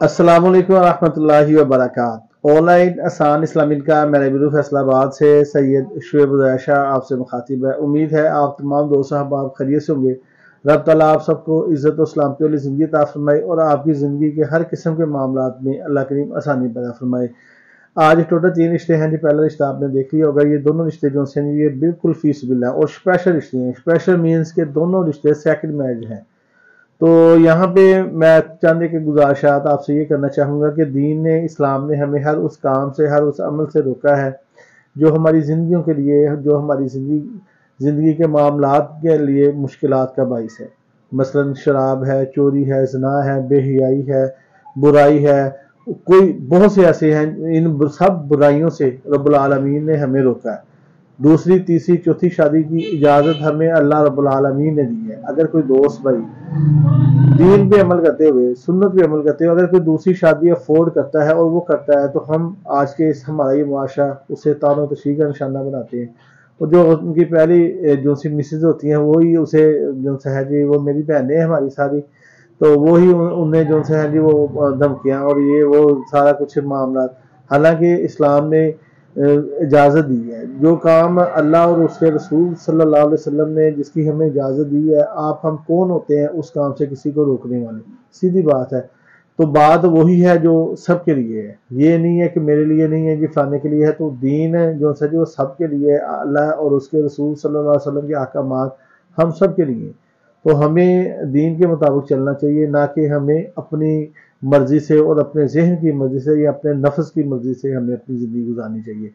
अस्सलाम वालेकुम रहमतुल्लाहि व बरकात। ऑनलाइन आसान इस्लामिक का मेरा बिलू फैसलाबाद से सैयद शुएब उदैशा आपसे मुखातिब है। उम्मीद है आप तमाम दोस्त आप खैरियत से होंगे। रब ताला आप सबको इज़्ज़त और सलामती वाली ज़िंदगी अता फरमाए और आपकी ज़िंदगी के हर किस्म के मामलात में अल्लाह करीम आसानी पैदा फरमाए। आज टोटल 3 रिश्ते हैं जी। पहला रिश्ता आपने देख लिया होगा। ये दोनों रिश्ते जो हैं ये बिल्कुल फीसबिल्ला और स्पेशल रिश्ते हैं। स्पेशल मीन्स के दोनों रिश्ते सेकंड मैरिज हैं। तो यहाँ पे मैं चंद एक गुजारिशात आपसे ये करना चाहूँगा कि दीन ने, इस्लाम ने हमें हर उस काम से, हर उस अमल से रोका है जो हमारी ज़िंदगियों के लिए, जो हमारी ज़िंदगी के मामलात के लिए मुश्किलात का बाइस है। मसलन शराब है, चोरी है, ज़िना है, बेहयाई है, बुराई है, कोई बहुत से ऐसे हैं। इन सब बुराइयों से रब्बुल आलमीन ने हमें रोका है। दूसरी, तीसरी, चौथी शादी की इजाज़त हमें अल्लाह रब्बुल आलमीन ने दी है। अगर कोई दोस्त भाई दीन पे अमल करते हुए, सुन्नत पे अमल करते हुए अगर कोई दूसरी शादी अफोर्ड करता है और वो करता है, तो हम आज के इस हमारा ये मुआशरा उसे तानो तशरीह का निशाना बनाते हैं। और जो उनकी पहली जो सी मिसेज होती हैं वही उसे जो है जी, वो मेरी बहनें हैं हमारी सारी, तो वो ही उन्हें जो है जी वो धमकियाँ और ये वो सारा कुछ मामला। हालांकि इस्लाम ने इजाज़त दी है। जो काम अल्लाह और उसके रसूल सल्लल्लाहु अलैहि वसल्लम ने जिसकी हमें इजाज़त दी है, हम कौन होते हैं उस काम से किसी को रोकने वाले? सीधी बात है। तो बात वही है जो सबके लिए है। ये नहीं है कि मेरे लिए नहीं है, जी फलाने के लिए है। तो दीन जो है जो सबके लिए है। अल्लाह और उसके रसूल सल्लल्लाहु अलैहि वसल्लम के अहकामात हम सब के लिए। तो हमें दीन के मुताबिक चलना चाहिए, ना कि हमें अपनी मर्जी से और अपने जहन की मर्जी से या अपने नफ्स की मर्जी से हमें अपनी ज़िंदगी गुजारनी चाहिए।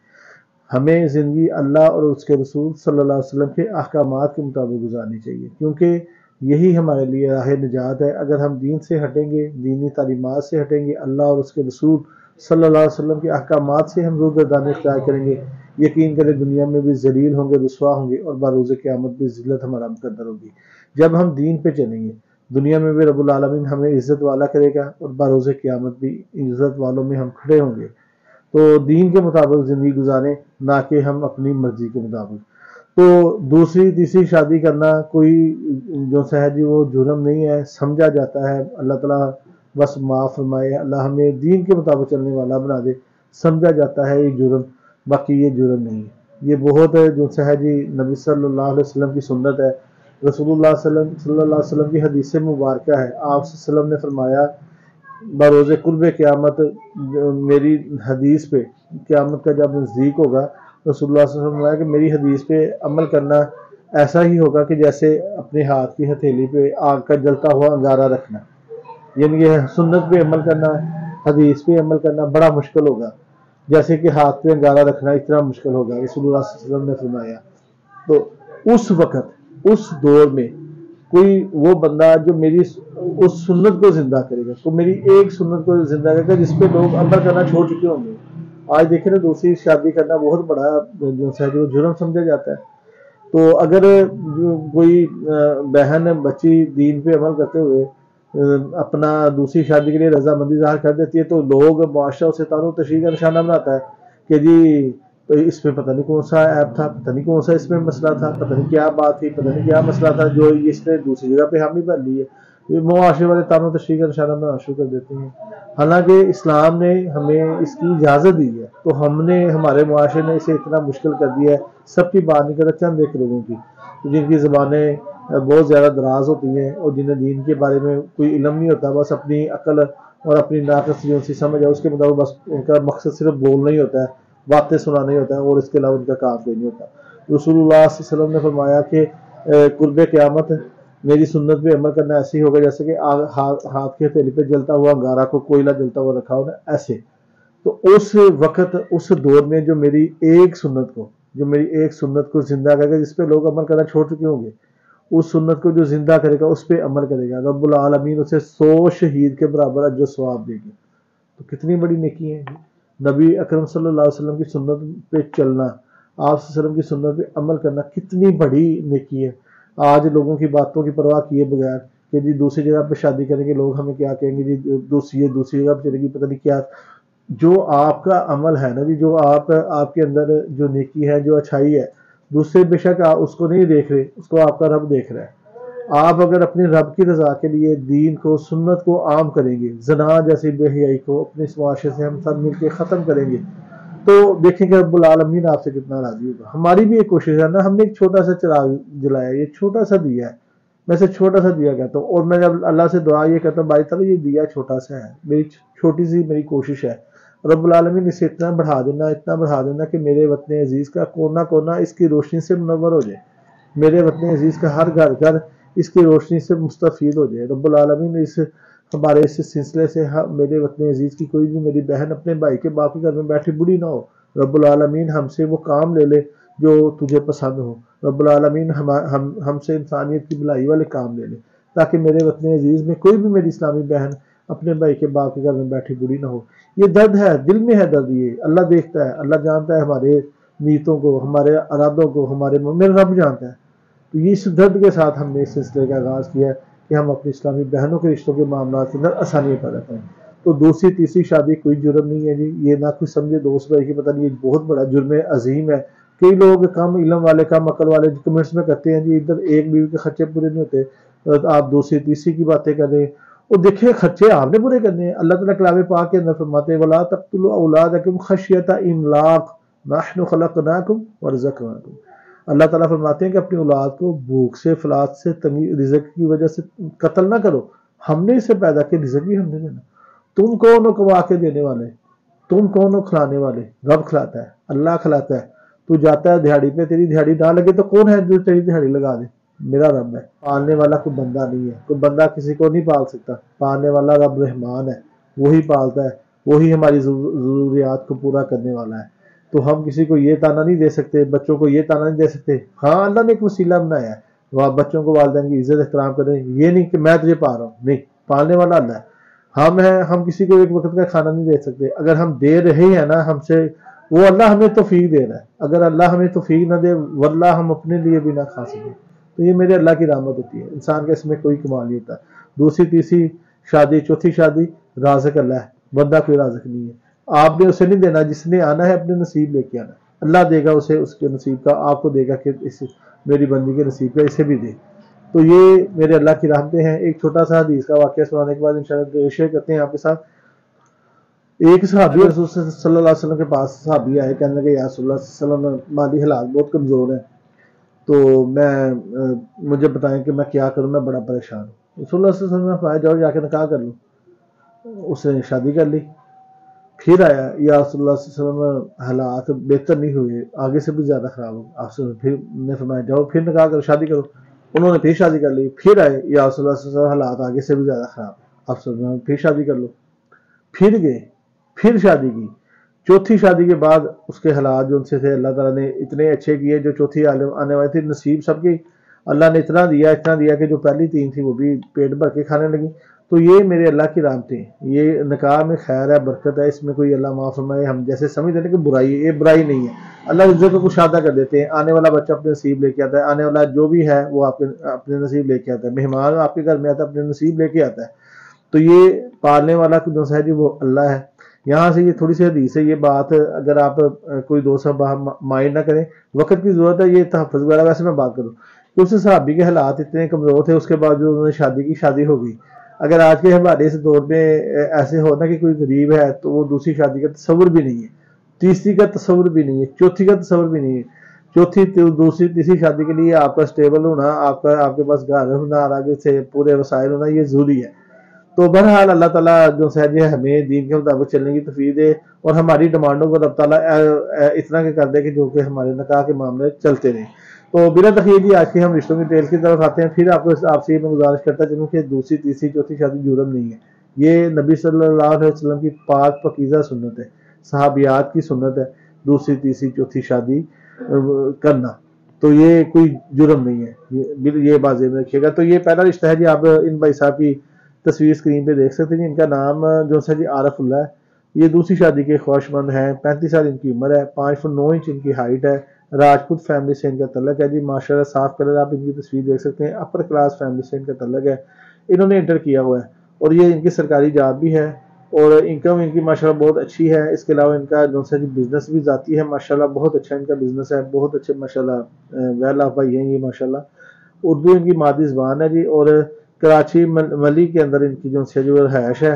हमें ज़िंदगी अल्लाह और उसके रसूल सल्लल्लाहु अलैहि वसल्लम के अहकामात के मुताबिक गुजारनी चाहिए, क्योंकि यही हमारे लिए राह निजात है। अगर हम दीन से हटेंगे, दीनी तालीमात से हटेंगे, अल्लाह और उसके रसूल सल्लल्लाहु अलैहि वसल्लम के अहकामात से हम रूगर्दानी इख्तियार करेंगे, यकीन करें दुनिया में भी जलील होंगे, रुसवा होंगे और बारोज़ क़यामत भी ज़िल्लत हमारा मुकद्दर होगी। जब हम दीन पे चलेंगे, दुनिया में भी रब्बुल आलमीन हमें इज़्ज़त वाला करेगा और बारोज़ क़यामत भी इज़्ज़त वालों में हम खड़े होंगे। तो दीन के मुताबिक ज़िंदगी गुजारें, ना कि हम अपनी मर्जी के मुताबिक। तो दूसरी तीसरी शादी करना कोई जो है जी वो जुर्म नहीं है, समझा जाता है। अल्लाह ताला बस माफ़ फरमाए, अल्लाह हमें दीन के मुताबिक चलने वाला बना दे। समझा जाता है ये जुर्म, बाकी ये जुर्म नहीं है। ये बहुत जो है जी नबी सल्लल्लाहु अलैहि वसल्लम की सुन्नत है। रसूलुल्लाह सल्लल्लाहु अलैहि वसल्लम की हदीस मुबारक है। आप सल्लल्लाहु अलैहि वसल्लम ने फरमाया बरोज़ कुर्ब क़यामत, मेरी हदीस पे क़यामत का जब नज़दीक होगा, रसूलुल्लाह सल्लल्लाहु अलैहि वसल्लम कि मेरी हदीस पे अमल करना ऐसा ही होगा कि जैसे अपने हाथ की हथेली पे आग का जलता हुआ अंगारा रखना। यानी कि सुन्नत पे अमल करना, हदीस पे अमल करना बड़ा मुश्किल होगा, जैसे कि हाथ पे अंगारा रखना इतना मुश्किल होगा, रसूलुल्लाह सल्लल्लाहु अलैहि वसल्लम ने फरमाया। तो उस वक़्त, उस दौर में कोई वो बंदा जो मेरी उस सुन्नत को जिंदा करेगा, तो मेरी एक सुन्नत को जिंदा करेगा जिस पे लोग अमल करना छोड़ चुके होंगे। आज देखें ना, दूसरी शादी करना बहुत बड़ा जो है जो जुर्म समझा जाता है। तो अगर कोई बहन बच्ची दीन पे अमल करते हुए अपना दूसरी शादी के लिए रजामंदी ज़ाहिर कर देती है, तो लोग मुआशरा उसे तानो तशरीह का निशाना बनाता है कि जी तो इसमें पता नहीं कौन सा ऐप था, पता नहीं कौन सा इसमें मसला था, पता नहीं क्या बात थी, पता नहीं क्या मसला था जो इसने दूसरी जगह पे हामी भर ली है। ये मुआशरे वाले तानो तशरीह का निशाना बनाना शुरू कर देते हैं। हालांकि इस्लाम ने हमें इसकी इजाज़त दी है, तो हमने, हमारे मुआशरे ने इसे इतना मुश्किल कर दिया है। सबकी बात नहीं करता, चंद एक लोगों की, तो जिनकी ज़बानें बहुत ज़्यादा दराज होती हैं और जिन्हें दीन के बारे में कोई इल्म नहीं होता, बस अपनी अकल और अपनी नाक़स जो सी समझ है उसके मुताबिक बस उनका मकसद सिर्फ बोलना ही होता है, बातें सुनाना ही होता है और इसके अलावा उनका काम कोई नहीं होता। रसूलुल्लाह सल्लल्लाहु अलैहि वसल्लम ने फरमाया कि कुर्ब क़यामत मेरी सुन्नत पे अमल करना ऐसे ही होगा जैसे कि हाथ के हथेली पे जलता हुआ अंगारा को कोयला जलता हुआ रखा हो ना, ऐसे। तो उस वक़्त, उस दौर में जो मेरी एक सुन्नत को जिंदा करेगा, जिस पे लोग अमल करना छोड़ चुके होंगे, उस सुन्नत को जो जिंदा करेगा, उस पे अमल करेगा, रब्बुल आलमीन उसे 100 शहीद के बराबर अजर सवाब देंगे। तो कितनी बड़ी नेकी है। नबी अकरम सल्लल्लाहु अलैहि वसल्लम की सुन्नत पे चलना, आप वसल्लम की सुन्नत पे अमल करना कितनी बड़ी नेकी है। आज लोगों की बातों की परवाह किए बगैर कि जी दूसरी जगह पे शादी करेंगे, लोग हमें क्या कहेंगे, जी दूसरी जगह पे चलेगी, पता नहीं क्या। जो आपका अमल है ना जी, जो आपके अंदर जो नेकी है, जो अच्छाई है, दूसरे बेशक आप उसको नहीं देख रहे, उसको आपका रब देख रहा है। آپ اگر اپنے رب کی رضا کے لیے دین کو سنت کو عام کریں گے، زنا جیسی بے حیائی کو اپنے اس معاشرے سے ہم سب مل کے ختم کریں گے، تو دیکھیں گے رب العالمین آپ سے کتنا راضی ہوگا۔ ہماری بھی ایک کوشش ہے نا، ہم نے ایک چھوٹا سا چراغ جلایا، یہ چھوٹا سا دیا ہے، میں سے چھوٹا سا دیا کہتا ہوں، اور میں جب اللہ سے دعا یہ کہتا ہوں بھائی تعالیٰ یہ دیا چھوٹا سا ہے، میری چھوٹی سی میری کوشش ہے، رب العالمین اسے اتنا بڑھا دینا، اتنا بڑھا دینا کہ میرے وطن عزیز کا کونا کونا اس کی روشنی سے منور ہو جائے، میرے وطن عزیز کا ہر گھر گھر اس کی روشنی سے مستفید ہو جائے۔ رب العالمین اس ہمارے اس سلسلے سے میرے وطن عزیز کی کوئی بھی میری بہن اپنے بھائی کے باپ کے گھر میں بیٹھی بوڑھی نہ ہو، رب العالمین ہم سے وہ کام لے لے جو تجھے پسند ہو، رب العالمین ہم سے انسانیت کی بھلائی والے کام لے لے، تاکہ میرے وطن عزیز میں کوئی بھی میری اسلامی بہن اپنے بھائی کے باپ کے گھر میں بیٹھی بوڑھی نہ ہو۔ یہ درد ہے، دل میں ہے درد، یہ اللہ دیکھتا ہے، اللہ جانتا ہے ہمارے نیتوں کو، ہمارے ارادوں کو، میرا رب جانتا ہے۔ تو یہ اس درد کے ساتھ ہم نے اس سلسلے کا آغاز کیا ہے کہ ہم اپنی اسلامی بہنوں کے رشتوں کے معاملات کے اندر آسانی پیدا کریں۔ تو دوسری تیسری شادی کوئی جرم نہیں ہے جی، یہ نہ کوئی سمجھے دوست بھائی کہ پتہ نہیں یہ بہت بڑا جرم عظیم ہے۔ کئی لوگ کم علم والے کم عقل والے کمنٹس میں کہتے ہیں جی ادھر ایک بیوی کے خرچے پورے نہیں ہوتے، آپ دوسری تیسری کی باتیں کر رہے ہیں، اور دیکھیں خرچے آپ نے پورے کرنے ہیں۔ اللہ تعالیٰ کلام پاک کے اندر فرماتے ہیں وَلَا تَقْتُلُوا أَوْلَادَكُمْ خَشْيَةَ إِمْلَاقٍ نَحْنُ خَلَقْنَاكُمْ وَرَزَقْنَاكُمْ۔ اللہ تعالیٰ فرماتے ہیں کہ اپنی اولاد کو بھوک سے فلاس سے تنگی رزق کی وجہ سے قتل نہ کرو، ہم نے اسے پیدا کیا، رزق بھی ہم نے دینا۔ تم کون ہو کما کے دینے والے، تم کون ہو کھلانے والے، رب کھلاتا ہے، اللہ کھلاتا ہے۔ تو جاتا ہے دہاڑی پہ، تیری دہاڑی نہ لگے تو کون ہے جو تیری دہاڑی لگا دے؟ میرا رب ہے۔ پالنے والا کوئی بندہ نہیں ہے، کوئی بندہ کسی کو نہیں پال سکتا، پالنے والا رب رحمان ہے، وہی پالتا ہے، وہی ہماری ضروریات کو پورا کرنے والا ہے۔ تو ہم کسی کو یہ تانا نہیں دے سکتے، بچوں کو یہ تانا نہیں دے سکتے۔ ہاں اللہ نے ایک وسیلہ بنایا ہے، وہ بچوں کو والدین کی عزت احترام کریں، یہ نہیں کہ میں تجھے پا رہا ہوں، نہیں، پالنے والا اللہ ہے۔ ہم کسی کو ایک وقت کا کھانا نہیں دے سکتے، اگر ہم دے رہے ہیں نا ہم سے، وہ اللہ ہمیں توفیق دے رہا ہے، اگر اللہ ہمیں توفیق نہ دے واللہ ہم اپنے لیے بھی نہ کھا سکیں۔ تو یہ میرے اللہ کی رحمت ہوتی ہے، انسان کا اس میں کوئی کمال نہیں ہوتا۔ دوسری تیسری شادی چوتھی شادی رازق اللہ ہے، بندہ کوئی رازق نہیں ہے، آپ نے اسے نہیں دینا، جس نے آنا ہے اپنے نصیب لے کے آنا، اللہ دے گا اسے اس کے نصیب کا، آپ کو دے گا کہ میری بندی کے نصیب کا اسے بھی دے۔ تو یہ میرے اللہ کی رحمتیں ہیں۔ ایک چھوٹا سا حدیث کا واقعہ سنانے کے بعد انشاءاللہ شیئر کرتے ہیں آپ کے ساتھ۔ ایک صحابی رسول صلی اللہ علیہ وسلم کے پاس صحابی آئے، کہنے لگے یا رسول اللہ صلی اللہ علیہ وسلم مالی حالات بہت کمزور ہیں، تو مجھے بتائیں کہ میں کیا کروں، میں بڑا پریشان ہوں۔ رسول اللہ صلی اللہ علیہ وسلم نے فرمایا جاؤ جا کے نکاح کر لو۔ اس نے شادی کر لی، پھر آیا یا رسول اللہ صلی اللہ علیہ وسلم حالات بہتر نہیں ہوئے، آگے سے بھی زیادہ خراب ہو، آپ سے پھر نے فرمایا جاؤ پھر نکاح کرو، شادی کرو۔ انہوں نے پھر شادی کر لی، پھر آئے یا رسول اللہ صلی اللہ علیہ وسلم حالات آگے سے بھی زیادہ خراب، آپ سے پھر شادی کر لو، پھر گئے، پھر شادی کی۔ چوتھی شادی کے بعد اس کے حالات جو ان سے تھے اللہ تعالیٰ نے اتنے اچھے کیے، جو چوتھی آنے والی تھی نصیب سب کی اللہ نے اتنا دیا کہ جو پہلی تین تھی وہ بھی پیٹ بھر کے کھانے لگی۔ تو یہ میرے اللہ کی رحمتیں ہیں، یہ نکاح میں خیر ہے، برکت ہے، اس میں کوئی اللہ معاف فرمائے ہم جیسے سمجھتے ہیں کہ برائی ہے، یہ برائی نہیں ہے، اللہ عزت کو کچھ شادہ کر دیتے ہیں، آنے والا بچہ اپنے نصیب لے کے آتا ہے، آنے والا جو بھی ہے وہ اپنے نصیب لے کے آتا ہے، مہمان آپ کے گھر میں آتا ہے اپنے نصیب لے کے آتا ہے۔ تو یہ پالنے والا جو ہے جی وہ اللہ ہے۔ یہاں سے یہ تھوڑی سی حدیث ہے، یہ بات اگر آپ کوئی دوست مائنڈ نہ کریں، وقت کی ضرورت ہے، یہ تحفظ وغیرہ ویسے میں بات کروں کہ اس صحابی کے حالات اتنے کمزور تھے، اس کے بعد جو انہوں نے شادی کی، شادی ہو گئی۔ اگر آج کے ہمارے اس دور میں ایسے ہونا کہ کوئی غریب ہے تو وہ دوسری شادی کا تصور بھی نہیں ہے، تیسری کا تصور بھی نہیں ہے، چوتھی کا تصور بھی نہیں ہے۔ چوتھی دوسری تیسری شادی کے لیے آپ کا اسٹیبل ہونا، آپ کے پاس گھر ہونا اور آگے سے پورے وسائل ہونا یہ ضروری ہے۔ تو بہرحال اللہ تعالیٰ جو ہے ہمیں دین کے مطابق چلنے کی توفیق دے، اور ہماری ڈیمانڈوں کو رب تعالیٰ اتنا کہ کر دے کہ جو کہ ہمارے نکاح کے معاملے چلتے رہیں۔ تو بلا تخیر جی آج کی ہم رشتوں کی ڈیٹیل کی طرف آتے ہیں۔ پھر آپ سے یہ میں گزارش کرتا چلوں کہ دوسری تیسری چوتھی شادی جرم نہیں ہے، یہ نبی صلی اللہ علیہ وسلم کی پاک پاکیزہ سنت ہے، صحابیات کی سنت ہے دوسری تیسری چوتھی شادی کرنا، تو یہ کوئی جرم نہیں ہے، یہ بات ذہن میں رکھیے گا۔ تو یہ پہلا رشتہ ہے جی، آپ ان بھائی صاحب کی تصویر اسکرین پہ دیکھ سکتے ہیں، ان کا نام جو ہے جی عارف اللہ ہے، یہ دوسری شادی کے خواہش مند ہیں، 35 سال ان کی عمر ہے، 5 فٹ 9 انچ ان کی ہائٹ ہے، راجپوت فیملی سے ان کا تعلق ہے جی، ماشاءاللہ صاف کلر، آپ ان کی تصویر دیکھ سکتے ہیں، اپر کلاس فیملی سے ان کا تعلق ہے، انہوں نے انٹر کیا ہوا ہے، اور یہ ان کی سرکاری جاب بھی ہے، اور انکم ان کی ماشاءاللہ بہت اچھی ہے۔ اس کے علاوہ ان کا جو ہے بزنس بھی ذاتی ہے، ماشاءاللہ بہت اچھا ان کا بزنس ہے، بہت اچھے ماشاءاللہ ویل آف بھائی ہیں یہ ماشاءاللہ۔ उर्दू इनकी मादी ज़बान है जी, और कराची मली के अंदर इनकी जो है जो रहायश है।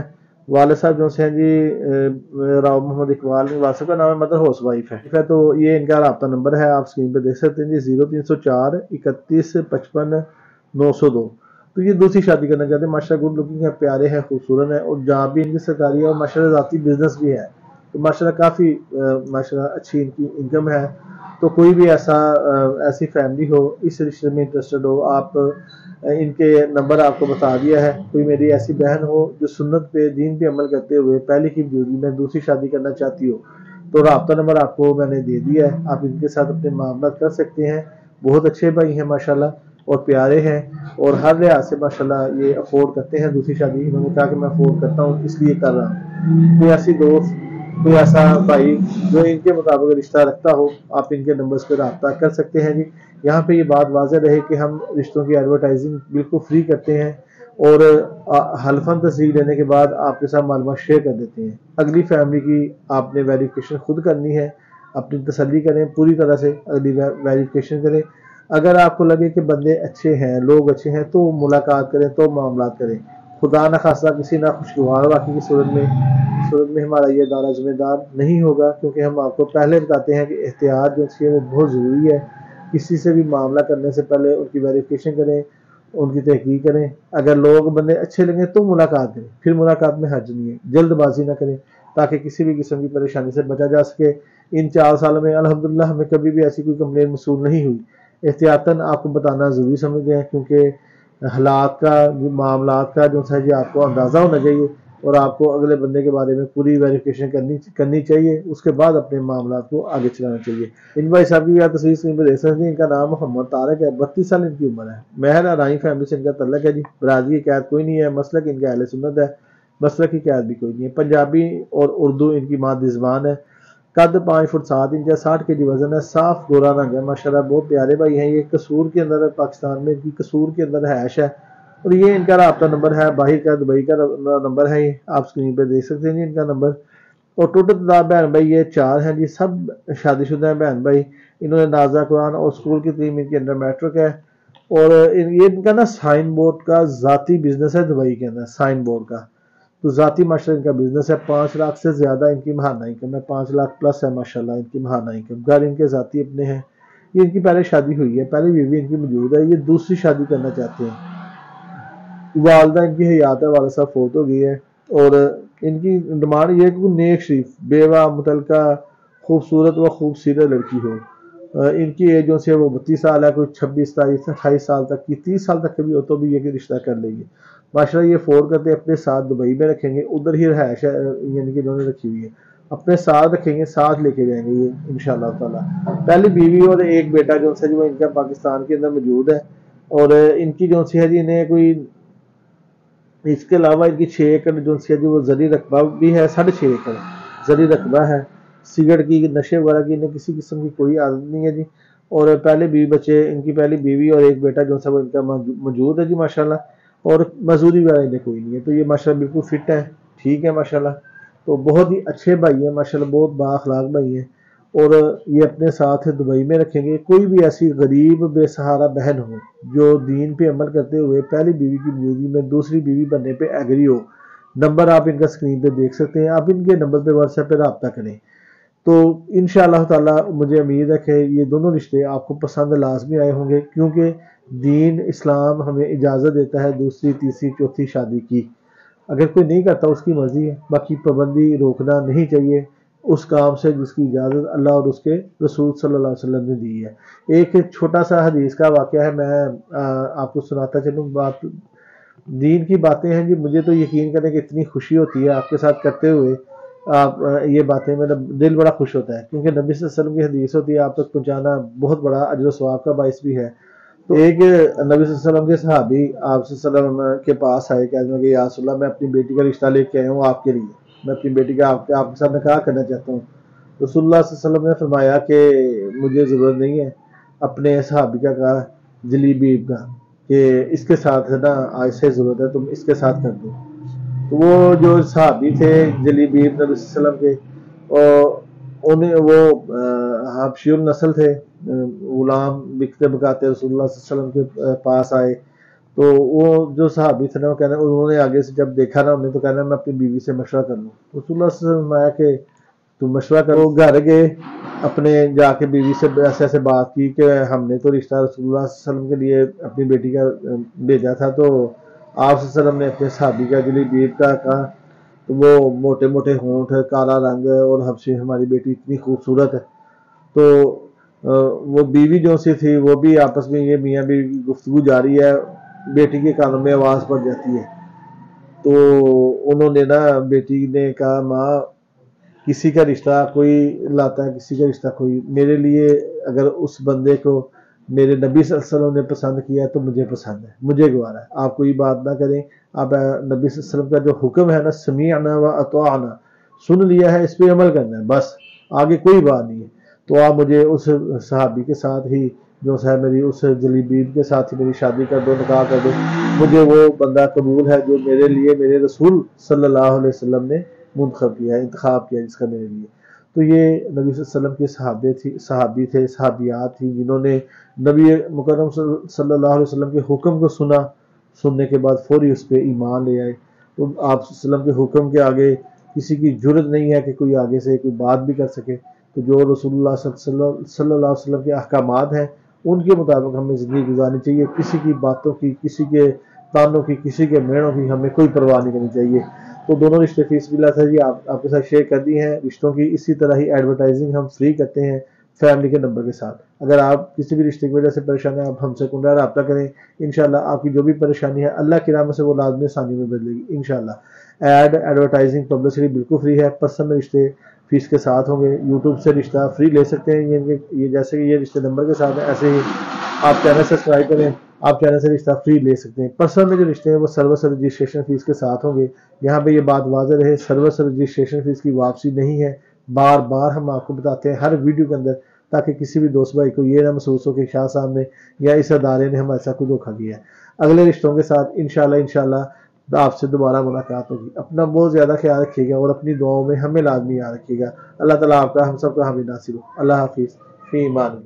वालिद साहब जो हैं जी राव मोहम्मद इकबाल, वालिद साहब का नाम है, मदर हाउस वाइफ है। तो ये इनका राब्ता नंबर है, आप स्क्रीन पे देख सकते हैं जी, 0304 31 55 902। तो ये दूसरी शादी करना चाहते हैं, माशाल्लाह गुड लुकिंग है, प्यारे हैं, खूबसूरत है, और जहाँ भी इनकी सरकारी है, और माशाल्लाह ज़ाती बिजनेस भी है, तो माशाल्लाह काफ़ी माशाल्लाह अच्छी इनकी इनकम है। तो कोई भी ऐसी फैमिली हो, इस रिश्ते में इंटरेस्टेड हो, आप इनके नंबर आपको बता दिया है। कोई मेरी ऐसी बहन हो जो सुन्नत पे दीन पे अमल करते हुए पहले की मौजूदगी में दूसरी शादी करना चाहती हो, तो राब्ता नंबर आपको मैंने दे दिया है, आप इनके साथ अपने मामला कर सकते हैं। बहुत अच्छे भाई हैं माशाल्लाह, और प्यारे हैं, और हर लिहाज से माशाल्लाह ये अफोर्ड करते हैं दूसरी शादी। इन्होंने कहा कि मैं अफोर्ड करता हूँ इसलिए कर रहा हूँ। कोई ऐसी दोस्त, कोई ऐसा भाई जो इनके मुताबिक रिश्ता रखता हो, आप इनके नंबर्स पर रब्ता कर सकते हैं जी। यहाँ पे ये बात वाज़ेह रहे कि हम रिश्तों की एडवर्टाइजिंग बिल्कुल फ्री करते हैं, और हल्फन तस्दीक लेने के बाद आपके साथ मालूमात शेयर कर देते हैं। अगली फैमिली की आपने वेरिफिकेशन खुद करनी है, अपनी तसल्ली करें पूरी तरह से, अगली वेरिफिकेशन करें। अगर आपको लगे कि बंदे अच्छे हैं, लोग अच्छे हैं, तो मुलाकात करें, तो मामला करें। खुदा न खासा किसी ना खुशगवार वाक़ई की सूरत में हमारा ये दायरा जिम्मेदार नहीं होगा, क्योंकि हम आपको पहले बताते हैं कि एहतियात जो है वो बहुत ज़रूरी है। किसी से भी मामला करने से पहले उनकी वेरिफिकेशन करें, उनकी तहकीक करें। अगर लोग बंदे अच्छे लगे तो मुलाकात करें, फिर मुलाकात में हर्ज नहीं है। जल्दबाजी ना करें, ताकि किसी भी किस्म की परेशानी से बचा जा सके। इन 4 सालों में अल्हम्दुलिल्लाह हमें कभी भी ऐसी कोई कंप्लेंट मसूल नहीं हुई। एहतियातन आपको बताना ज़रूरी समझते हैं, क्योंकि हालात का, मामलात का जो है आपको अंदाज़ा होना चाहिए, और आपको अगले बंदे के बारे में पूरी वेरिफिकेशन करनी चाहिए। उसके बाद अपने मामला को आगे चलाना चाहिए। इन भाई साहब की तस्वीर स्क्रीन पर देख सकते हैं। इनका नाम मोहम्मद तारक है, 32 साल इनकी उम्र है। महर अराई फैमिली से इनका तल्लक है जी। बरादरी की कैद कोई नहीं है, मसलक इनका अहले सुन्नत है, मसलक की कैद भी कोई नहीं है। पंजाबी और उर्दू इनकी मादी ज़बान है। कद 5 फुट 7 इंच है, 60 kg वजन है, साफ गोरा रंग है, माशाल्लाह बहुत प्यारे भाई हैं। ये कसूर के अंदर है, पाकिस्तान में इनकी कसूर के अंदर हैश है, और ये इनका राब्ता नंबर है, बाहर का दुबई का नंबर है, ये आप स्क्रीन पे देख सकते हैं जी इनका नंबर। और टोटल तादाद बहन भाई ये 4 हैं जी, सब शादीशुदा हैं बहन भाई। इन्होंने नाजा कुरान और स्कूल की तलीम इनकी अंडर मैट्रिक है, और ये इनका ना साइन बोर्ड का ज़ाती बिजनेस है दुबई के अंदर, साइन बोर्ड का। तो ज़ाती माशाल्लाह इनका बिजनेस है। 5 लाख से ज़्यादा इनकी महाना इनकम है, 5 लाख प्लस है माशाल्लाह इनकी महाना इनकम। घर इनके ज़ाती अपने हैं। ये इनकी पहले शादी हुई है, पहले बीवी इनकी मौजूद है, ये दूसरी शादी करना चाहते हैं। वालदा इनकी हयात है, वालिद साहब फौत हो गई है, और इनकी डिमांड ये है कि नेक शरीफ, बेवा, मुतलका, खूबसूरत व खूबसीरत लड़की हो। इनकी एज जो से वो 32 साल है, कोई 26, 27, 28 साल तक की, 30 साल तक के भी हो तो भी ये रिश्ता कर लेंगे माशाल्लाह। ये फोन करते अपने साथ दुबई में रखेंगे, उधर ही रहायश है यानी कि इन्होंने रखी हुई है, अपने साथ रखेंगे, साथ लेके जाएंगे ये इंशाल्लाह ताला। पहली बीवी और एक बेटा जो है जो इनका पाकिस्तान के अंदर मौजूद है, और इनकी जो है जी इन्हें कोई इसके अलावा इनकी 6 एकड़ जो है वो जरी रकबा भी है, 6.5 एकड़ जरी रकबा है। सिगरेट की, नशे वगैरह की इन्हें किसी किस्म की कोई आदत नहीं है जी। और पहले बीवी बच्चे, इनकी पहली बीवी और एक बेटा जो है वो इनका मौजूद है जी माशाल्लाह, और मजदूरी वगैरह इन्हें कोई नहीं है। तो ये माशाल्लाह बिल्कुल फिट है, ठीक है माशाल्लाह। तो बहुत ही अच्छे भाई हैं माशाल्लाह, बहुत बाअखलाक भाई हैं, और ये अपने साथ दुबई में रखेंगे। कोई भी ऐसी गरीब बेसहारा बहन हो जो दीन पे अमल करते हुए पहली बीवी की मौजूदगी में दूसरी बीवी बनने पे एग्री हो, नंबर आप इनका स्क्रीन पे देख सकते हैं। आप इनके नंबर पे व्हाट्सएप पे रब्ता करें, तो इंशाअल्लाह ताला मुझे उम्मीद है कि ये दोनों रिश्ते आपको पसंद लाजमी आए होंगे, क्योंकि दीन इस्लाम हमें इजाज़त देता है दूसरी, तीसरी, चौथी शादी की। अगर कोई नहीं करता उसकी मर्जी है, बाकी पाबंदी रोकना नहीं चाहिए उस काम से जिसकी इजाज़त अल्लाह और उसके रसूल सल्लल्लाहु अलैहि वसल्लम ने दी है। एक छोटा सा हदीस का वाक़या है, मैं आपको सुनाता चलूँ। बात दीन की बातें हैं जी, मुझे तो यकीन करें कि इतनी खुशी होती है आपके साथ करते हुए। आप ये बातें, मेरा दिल बड़ा खुश होता है, क्योंकि नबी सल्लल्लाहु अलैहि वसल्लम की हदीस होती है, आप तक पहुँचाना बहुत बड़ा अजर सवाब का बाइस भी है। तो एक नबी सल्लल्लाहु अलैहि वसल्लम के सहाबी आप सल्लल्लाहु अलैहि वसल्लम के पास आए, कहने लगे या रसूल अल्लाह, मैं अपनी बेटी का रिश्ता लेके आया हूँ आपके लिए, मैं अपनी बेटी का आपके साथ निकाह करना चाहता हूँ। रसूलुल्लाह सल्लल्लाहु अलैहि वसल्लम ने फरमाया कि मुझे ज़रूरत नहीं है अपने सहाबी का कहा, जलीबीब का, कि इसके साथ है ना ऐसे ज़रूरत है, तुम इसके साथ कर दो। तो वो जो सहाबी थे जलीबीब नबी सल्लल्लाहु अलैहि वसल्लम के, انہیں وہ حبشی النسل تھے، غلام بکتے بکاتے رسول اللہ صلی اللہ علیہ وسلم کے پاس آئے، تو وہ جو صحابی تھے نا وہ کہنا انہوں نے آگے سے جب دیکھا نا انہیں تو کہنا میں اپنی بیوی سے مشورہ کر لوں. رسول اللہ صلی اللہ علیہ وسلم آیا کہ تم مشورہ کرو. گھر گئے اپنے جا کے بیوی سے ایسے ایسے بات کی کہ ہم نے تو رشتہ رسول اللہ صلی اللہ علیہ وسلم کے لیے اپنی بیٹی کا بھیجا تھا، تو آپ صلی اللہ علیہ وسلم نے اپنے صحابی کا جلیبیب کا کہا تو وہ موٹے موٹے ہونٹ، کالا رنگ، اور حبشی ہماری بیٹی اتنی خوبصورت ہے. تو وہ بیوی جو سی تھی وہ بھی آپس میں یہ میاں بیوی کی گفتگو جاری ہے، بیٹی کے کانوں میں آواز پڑ جاتی ہے. تو انہوں نے نا بیٹی نے کہا ماں کسی کا رشتہ کوئی لاتا ہے، کسی کا رشتہ کوئی، میرے لیے اگر اس بندے کو میرے نبی صلی اللہ علیہ وسلم نے پسند کیا ہے تو مجھے پسند ہے، مجھے گوارا ہے. آپ کوئی بات نہ کریں، آپ نبی صلی اللہ علیہ وسلم کا جو حکم ہے نا سمیعنا و اطاعنا، سن لیا ہے اس پہ عمل کرنا ہے، بس آگے کوئی بات نہیں ہے. تو آپ مجھے اس صحابی کے ساتھ ہی جو ہے میری اس جلیبیب کے ساتھ ہی میری شادی کر دو، نکاح کر دو، مجھے وہ بندہ قبول ہے جو میرے لیے میرے رسول صلی اللہ علیہ وسلم نے منتخب کیا ہے، انتخاب کیا جس کا میرے لیے. تو یہ نبی صلی اللہ علیہ وسلم کے صحابی تھے، صحابیات تھیں جنہوں نے نبی مکرم صلی اللہ علیہ وسلم کے حکم کو سنا، سننے کے بعد فوری اس پہ ایمان لے آئے. تو آپ صلی اللہ علیہ وسلم کے حکم کے آگے کسی کی جرت نہیں ہے کہ کوئی آگے سے کوئی بات بھی کر سکے. تو جو رسول اللہ صلی اللہ علیہ وسلم کے احکامات ہیں ان کے مطابق ہمیں زندگی گزارنی چاہیے. کسی کی باتوں کی، کسی کے تانوں کی، کسی کے میڑوں کی ہمیں کوئی پرواہ نہیں کرنی چاہیے. تو دونوں رشتے فی سبیل اللہ سے جی آپ کے ساتھ شیئر کر دی ہیں رشتوں کی. اسی طرح ہی ایڈورٹائزنگ ہم فری کرتے ہیں فیملی کے نمبر کے ساتھ. اگر آپ کسی بھی رشتے کی وجہ سے پریشان ہیں آپ ہم سے کنڈا رابطہ کریں، انشاءاللہ آپ کی جو بھی پریشانی ہے اللہ کی رحمت سے وہ لازمی آسانی میں بدلے گی انشاءاللہ. ایڈورٹائزنگ پبلسٹی بالکل فری ہے. پرسنل رشتے فیس کے ساتھ ہوں گے. یوٹیوب سے رشتہ فری لے سکتے ہیں، یہ جیسے کہ یہ رشتے نمبر کے ساتھ ہیں ایسے ہی آپ چینل سبسکرائب کریں، آپ چینل سے رشتہ فری لے سکتے ہیں. پرسنل میں جو رشتے ہیں وہ سروس اور رجسٹریشن فیس کے ساتھ ہوں گے. یہاں پہ یہ بات واضح رہے، سروس اور رجسٹریشن فیس کی واپسی نہیں ہے. بار بار ہم آپ کو بتاتے ہیں ہر ویڈیو کے اندر، تاکہ کسی بھی دوست بھائی کو یہ نہ محسوس ہو کہ شاہ صاحب نے یا اس ادارے نے ہمارے ساتھ کوئی دھوکہ کیا ہے. اگلے رشتوں کے ساتھ انشاءاللہ آپ سے دوبارہ ملاقات ہوگی. اپنا بہت زیادہ خیال رکھیے گا اور اپنی دعاؤں میں ہمیں لازمی یاد رکھیے گا. اللہ تعالیٰ آپ کا ہم سب کا حامی ناصر ہو. اللہ حافظ، فی امان اللہ.